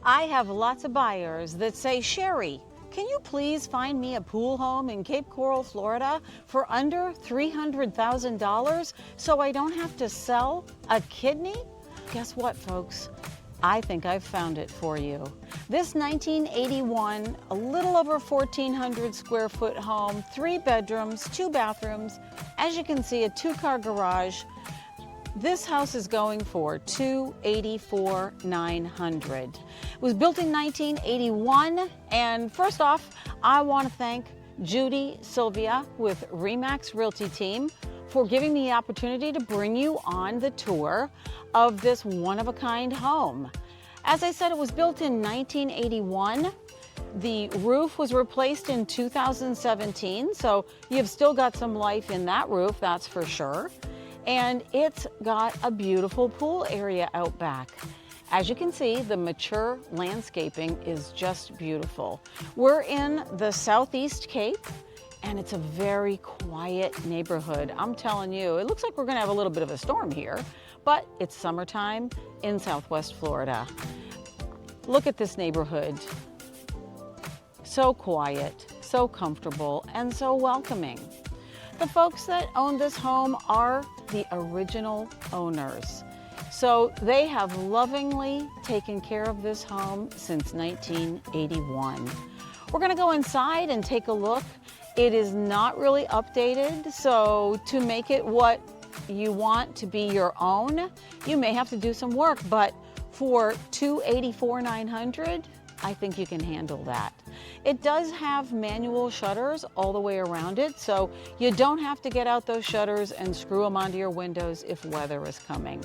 I have lots of buyers that say, Sherry, can you please find me a pool home in Cape Coral, Florida for under $300,000 so I don't have to sell a kidney? Guess what, folks? I think I've found it for you. This 1981, a little over 1,400 square foot home, 3 bedrooms, 2 bathrooms, as you can see, a 2-car garage. This house is going for $284,900. It was built in 1981, and first off, I want to thank Judy Sylvia with Remax Realty Team for giving me the opportunity to bring you on the tour of this one-of-a-kind home. As I said, it was built in 1981. The roof was replaced in 2017, so you've still got some life in that roof, that's for sure. And it's got a beautiful pool area out back. As you can see, the mature landscaping is just beautiful. We're in the Southeast Cape, and it's a very quiet neighborhood. I'm telling you, it looks like we're gonna have a little bit of a storm here, but it's summertime in Southwest Florida. Look at this neighborhood. So quiet, so comfortable, and so welcoming. The folks that own this home are the original owners. So they have lovingly taken care of this home since 1981. We're gonna go inside and take a look. It is not really updated, so to make it what you want to be your own, you may have to do some work, but for $284,900, I think you can handle that. It does have manual shutters all the way around it, so you don't have to get out those shutters and screw them onto your windows if weather is coming.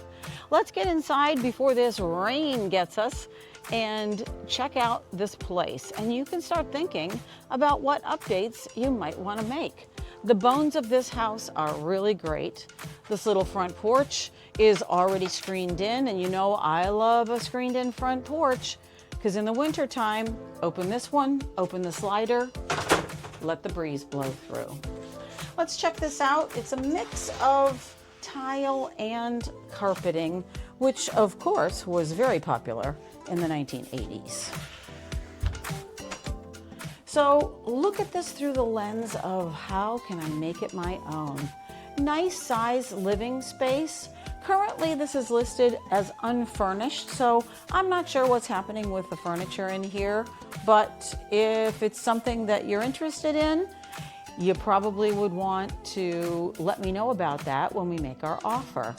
Let's get inside before this rain gets us and check out this place. And you can start thinking about what updates you might want to make. The bones of this house are really great. This little front porch is already screened in, and you know I love a screened in front porch. Because in the winter time, open this one, open the slider, let the breeze blow through. Let's check this out. It's a mix of tile and carpeting, which of course was very popular in the 1980s. So look at this through the lens of how can I make it my own? Nice size living space. Currently, this is listed as unfurnished, so I'm not sure what's happening with the furniture in here, but if it's something that you're interested in, you probably would want to let me know about that when we make our offer.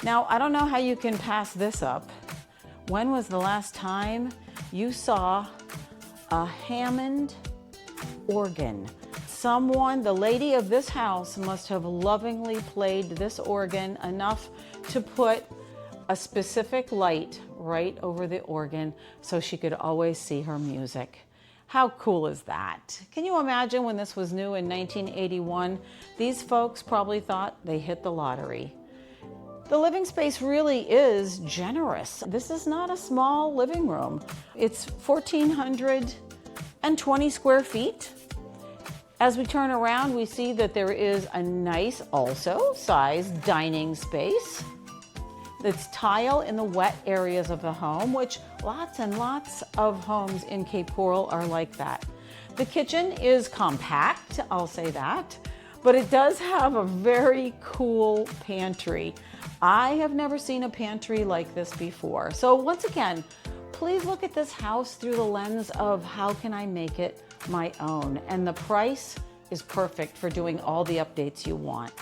Now, I don't know how you can pass this up. When was the last time you saw a Hammond organ? Someone, the lady of this house, must have lovingly played this organ enough to put a specific light right over the organ so she could always see her music. How cool is that? Can you imagine when this was new in 1981? These folks probably thought they hit the lottery. The living space really is generous. This is not a small living room. It's 1,420 square feet. As we turn around, we see that there is a nice, also sized dining space. It's tile in the wet areas of the home, which lots and lots of homes in Cape Coral are like that. The kitchen is compact, I'll say that, but it does have a very cool pantry. I have never seen a pantry like this before. So once again, please look at this house through the lens of how can I make it my own, and the price is perfect for doing all the updates you want.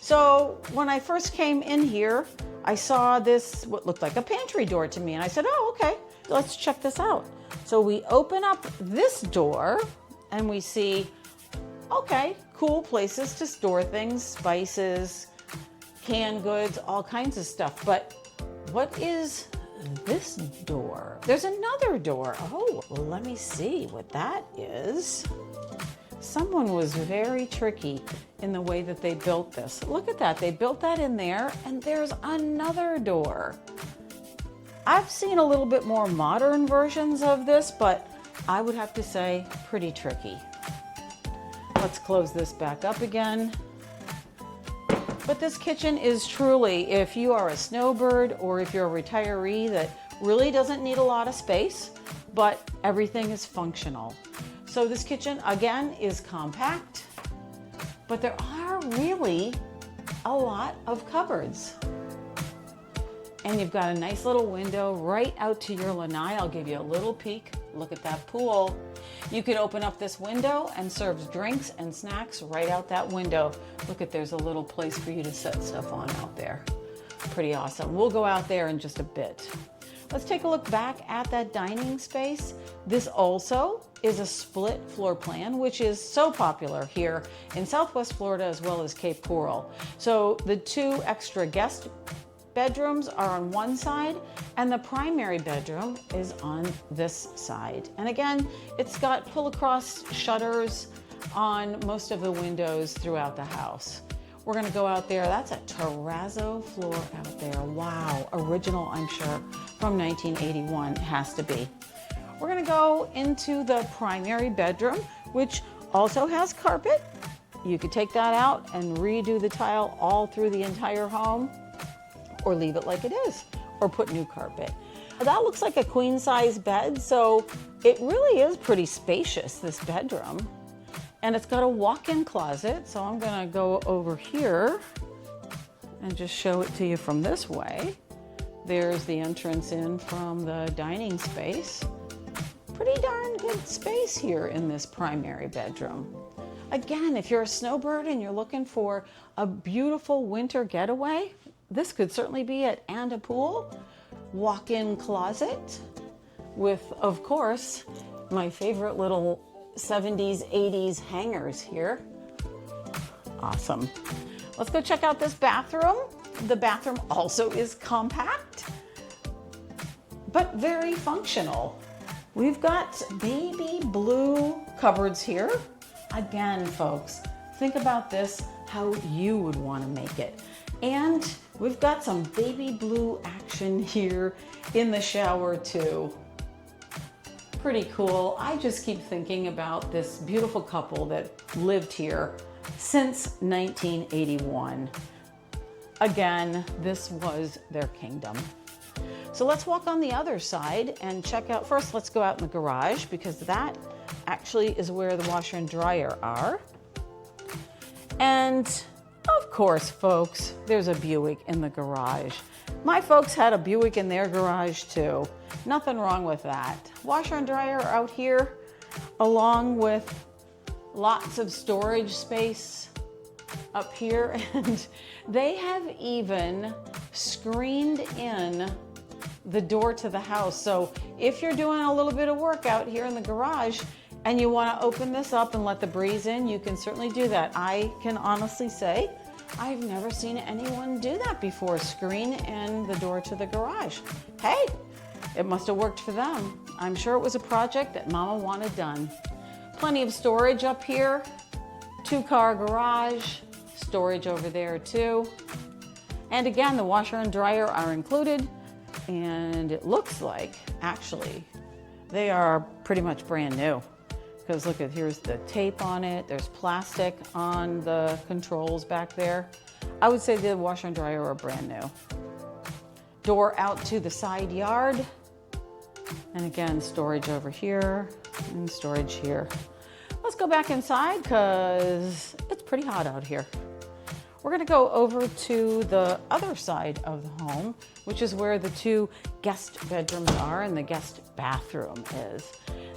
So when I first came in here, I saw this, what looked like a pantry door to me, and I said, oh, okay, let's check this out. So we open up this door and we see, okay, cool places to store things, spices, canned goods, all kinds of stuff. But what is this door? There's another door. Oh, well, let me see what that is. Someone was very tricky in the way that they built this. Look at that. They built that in there, and there's another door. I've seen a little bit more modern versions of this, but I would have to say pretty tricky. Let's close this back up again. But this kitchen is truly, if you are a snowbird or if you're a retiree that Really doesn't need a lot of space, but everything is functional. So this kitchen, again, is compact, but there are really a lot of cupboards. And you've got a nice little window right out to your lanai. I'll give you a little peek. Look at that pool. You could open up this window and serve drinks and snacks right out that window. Look at, there's a little place for you to set stuff on out there. Pretty awesome. We'll go out there in just a bit. Let's take a look back at that dining space. This also is a split floor plan, which is so popular here in Southwest Florida as well as Cape Coral. So the 2 extra guest bedrooms are on one side and the primary bedroom is on this side. And again, it's got pull across shutters on most of the windows throughout the house. We're gonna go out there. That's a terrazzo floor out there. Wow, original, I'm sure, from 1981, has to be. We're gonna go into the primary bedroom, which also has carpet. You could take that out and redo the tile all through the entire home, or leave it like it is, or put new carpet. That looks like a queen size bed, so it really is pretty spacious, this bedroom. And it's got a walk-in closet, so I'm gonna go over here and just show it to you from this way. There's the entrance in from the dining space. Pretty darn good space here in this primary bedroom. Again, if you're a snowbird and you're looking for a beautiful winter getaway, this could certainly be it. And a pool, walk-in closet with, of course, my favorite little 70s, 80s hangers here. Awesome. Let's go check out this bathroom. The bathroom also is compact, but very functional. We've got baby blue cupboards here. Again, folks, think about this, how you would want to make it. And we've got some baby blue action here in the shower too. Pretty cool. I just keep thinking about this beautiful couple that lived here since 1981. Again, this was their kingdom. So let's walk on the other side and check out, first let's go out in the garage, because that actually is where the washer and dryer are. And of course, folks, there's a Buick in the garage. My folks had a Buick in their garage too. Nothing wrong with that. Washer and dryer are out here, along with lots of storage space up here. And they have even screened in the door to the house. So if you're doing a little bit of work out here in the garage and you want to open this up and let the breeze in, you can certainly do that. I can honestly say I've never seen anyone do that before, screen in the door to the garage. Hey, it must have worked for them. I'm sure it was a project that Mama wanted done. Plenty of storage up here, 2-car garage, storage over there too. And again, the washer and dryer are included, and it looks like, actually, they are pretty much brand new. Because look at, here's the tape on it. There's plastic on the controls back there. I would say the washer and dryer are brand new. Door out to the side yard. And again, storage over here and storage here. Let's go back inside because it's pretty hot out here. We're gonna go over to the other side of the home, which is where the 2 guest bedrooms are and the guest bathroom is.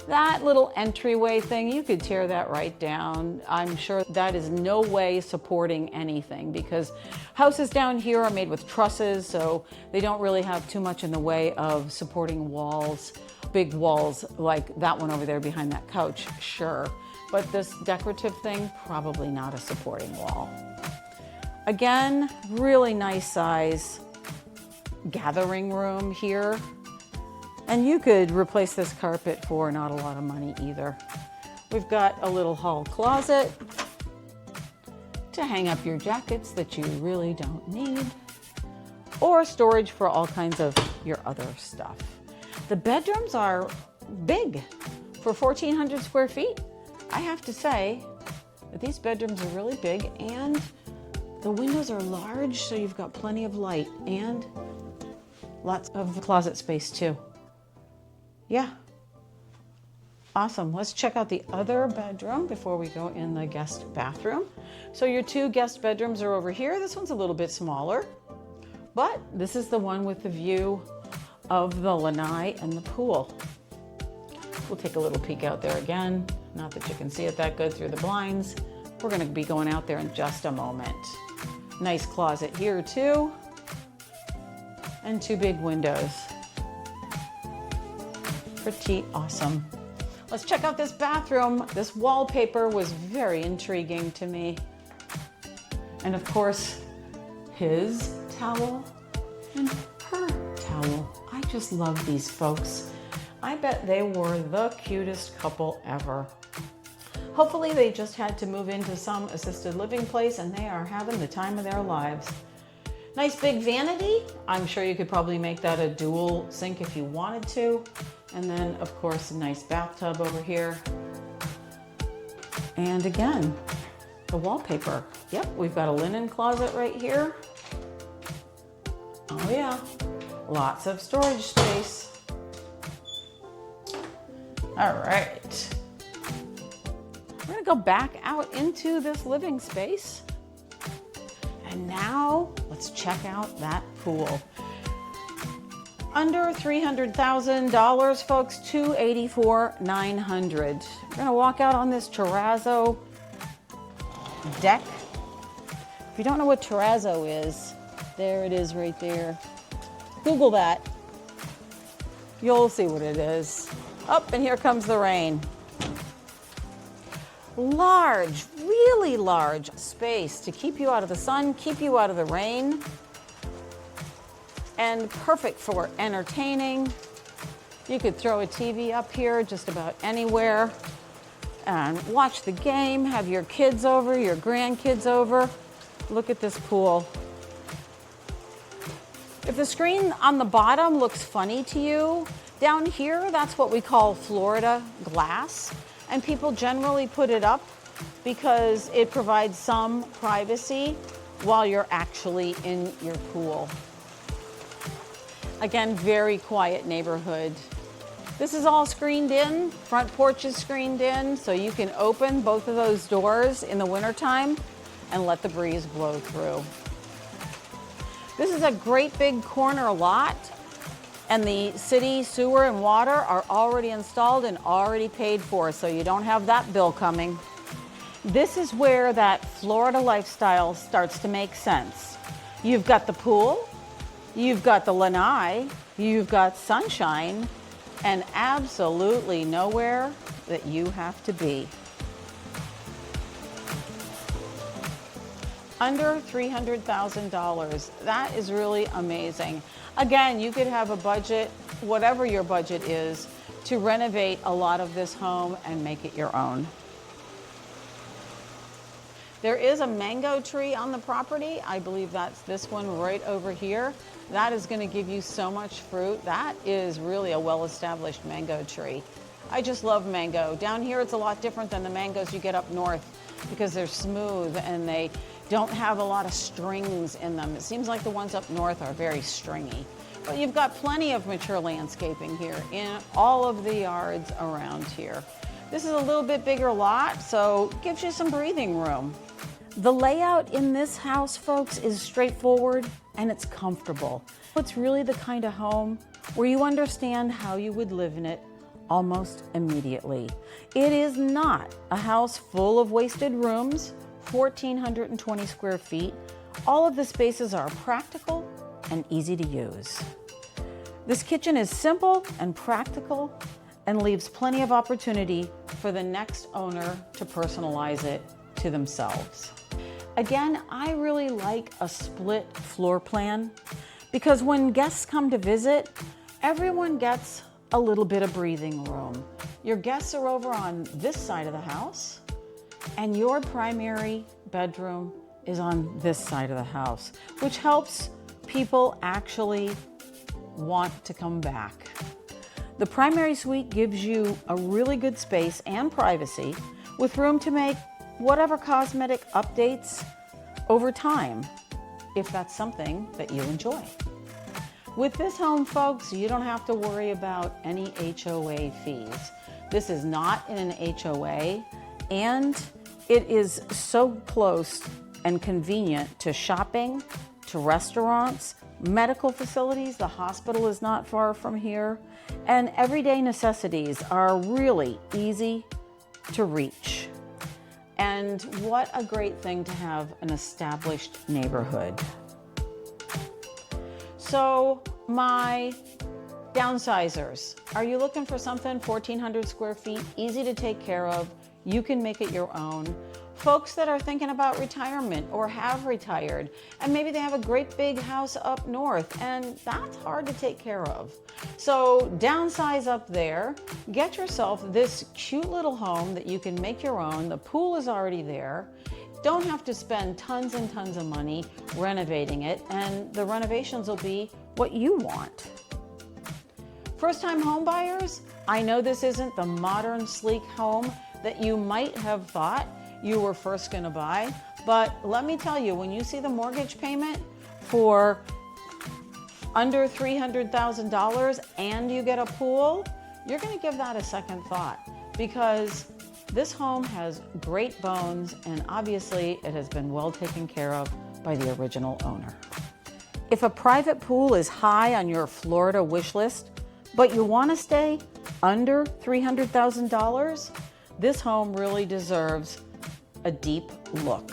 That little entryway thing, you could tear that right down. I'm sure that is no way supporting anything, because houses down here are made with trusses, so they don't really have too much in the way of supporting walls, big walls like that one over there behind that couch, sure. But this decorative thing, probably not a supporting wall. Again, really nice size gathering room here. And you could replace this carpet for not a lot of money either. We've got a little hall closet to hang up your jackets that you really don't need, or storage for all kinds of your other stuff. The bedrooms are big for 1,400 square feet. I have to say that these bedrooms are really big, and the windows are large, so you've got plenty of light, and Lots of closet space too. Yeah. Awesome. Let's check out the other bedroom before we go in the guest bathroom. So your two guest bedrooms are over here. This one's a little bit smaller, but this is the one with the view of the lanai and the pool. We'll take a little peek out there again. Not that you can see it that good through the blinds. We're going to be going out there in just a moment. Nice closet here too, and two big windows. Pretty awesome. Let's check out this bathroom. This wallpaper was very intriguing to me. And of course, his towel and her towel. I just love these folks. I bet they were the cutest couple ever. Hopefully they just had to move into some assisted living place and they are having the time of their lives. Nice big vanity. I'm sure you could probably make that a dual sink if you wanted to. And then of course a nice bathtub over here. And again, the wallpaper. Yep, we've got a linen closet right here. Oh yeah, lots of storage space. All right. We're gonna go back out into this living space. And now let's check out that pool. Under $300,000, folks, $284,900. We're gonna walk out on this terrazzo deck. If you don't know what terrazzo is, there it is right there. Google that. You'll see what it is. Up, and here comes the rain. Large, really large space to keep you out of the sun, keep you out of the rain, and perfect for entertaining. You could throw a TV up here just about anywhere and watch the game, have your kids over, your grandkids over. Look at this pool. If the screen on the bottom looks funny to you, down here, that's what we call Florida glass. And people generally put it up because it provides some privacy while you're actually in your pool. Again, very quiet neighborhood. This is all screened in. Front porch is screened in, so you can open both of those doors in the wintertime and let the breeze blow through. This is a great big corner lot, and the city sewer and water are already installed and already paid for, so you don't have that bill coming. This is where that Florida lifestyle starts to make sense. You've got the pool, you've got the lanai, you've got sunshine, and absolutely nowhere that you have to be. Under $300,000. That is really amazing. Again, you could have a budget, whatever your budget is, to renovate a lot of this home and make it your own. There is a mango tree on the property. I believe that's this one right over here. That is going to give you so much fruit. That is really a well-established mango tree. I just love mango. Down here it's a lot different than the mangoes you get up north because they're smooth and they don't have a lot of strings in them. It seems like the ones up north are very stringy. But you've got plenty of mature landscaping here in all of the yards around here. This is a little bit bigger lot, so it gives you some breathing room. The layout in this house, folks, is straightforward and it's comfortable. It's really the kind of home where you understand how you would live in it almost immediately. It is not a house full of wasted rooms, 1,420 square feet. All of the spaces are practical and easy to use. This kitchen is simple and practical and leaves plenty of opportunity for the next owner to personalize it to themselves. Again, I really like a split floor plan because when guests come to visit, everyone gets a little bit of breathing room. Your guests are over on this side of the house and your primary bedroom is on this side of the house, which helps people actually want to come back. The primary suite gives you a really good space and privacy with room to make whatever cosmetic updates over time, if that's something that you enjoy. With this home, folks, you don't have to worry about any HOA fees. This is not in an HOA, and it is so close and convenient to shopping, to restaurants, medical facilities. The hospital is not far from here, and everyday necessities are really easy to reach. And what a great thing to have an established neighborhood. So my downsizers, are you looking for something 1,400 square feet, easy to take care of? You can make it your own. Folks that are thinking about retirement or have retired, and maybe they have a great big house up north, and that's hard to take care of. So downsize up there, get yourself this cute little home that you can make your own. The pool is already there. Don't have to spend tons and tons of money renovating it, and the renovations will be what you want. First-time home buyers, I know this isn't the modern, sleek home that you might have thought you were first going to buy, but let me tell you, when you see the mortgage payment for under $300,000 and you get a pool, you're going to give that a second thought, because this home has great bones, and obviously it has been well taken care of by the original owner. If a private pool is high on your Florida wish list, but you want to stay under $300,000, this home really deserves a deep look.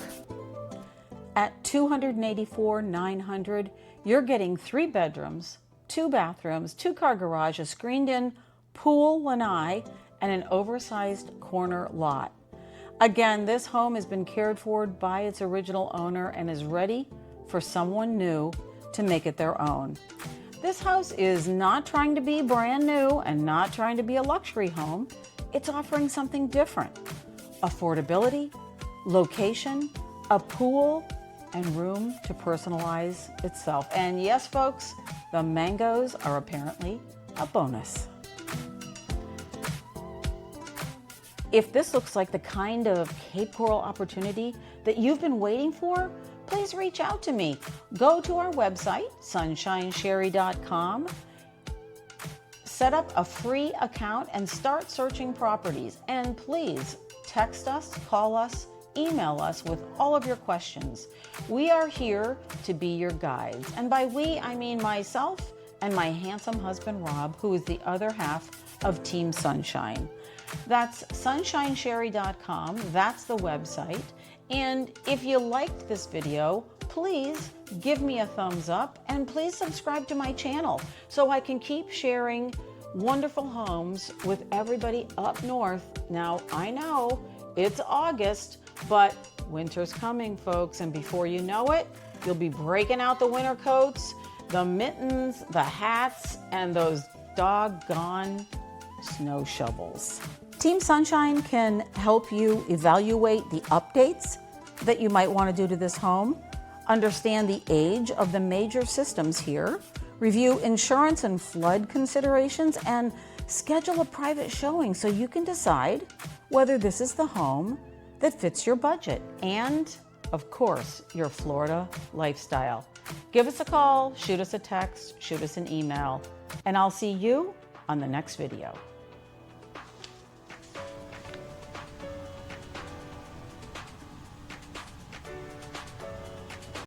At $284,900, you're getting 3 bedrooms, 2 bathrooms, 2-car garage, a screened-in pool lanai, and an oversized corner lot. Again, this home has been cared for by its original owner and is ready for someone new to make it their own. This house is not trying to be brand new and not trying to be a luxury home. It's offering something different: affordability, location, a pool, and room to personalize itself. And yes, folks, the mangoes are apparently a bonus. If this looks like the kind of Cape Coral opportunity that you've been waiting for, please reach out to me. Go to our website, sunshinesherry.com, set up a free account and start searching properties. And please text us, call us, email us with all of your questions. We are here to be your guides. And by we, I mean myself and my handsome husband, Rob, who is the other half of Team Sunshine. That's sunshinesherry.com. That's the website. And if you liked this video, please give me a thumbs up, and please subscribe to my channel so I can keep sharing wonderful homes with everybody up north. Now, I know it's August, but winter's coming, folks, and before you know it, you'll be breaking out the winter coats, the mittens, the hats, and those doggone snow shovels. Team Sunshine can help you evaluate the updates that you might want to do to this home, understand the age of the major systems here, review insurance and flood considerations, and schedule a private showing so you can decide whether this is the home that fits your budget and, of course, your Florida lifestyle. Give us a call, shoot us a text, shoot us an email, and I'll see you on the next video.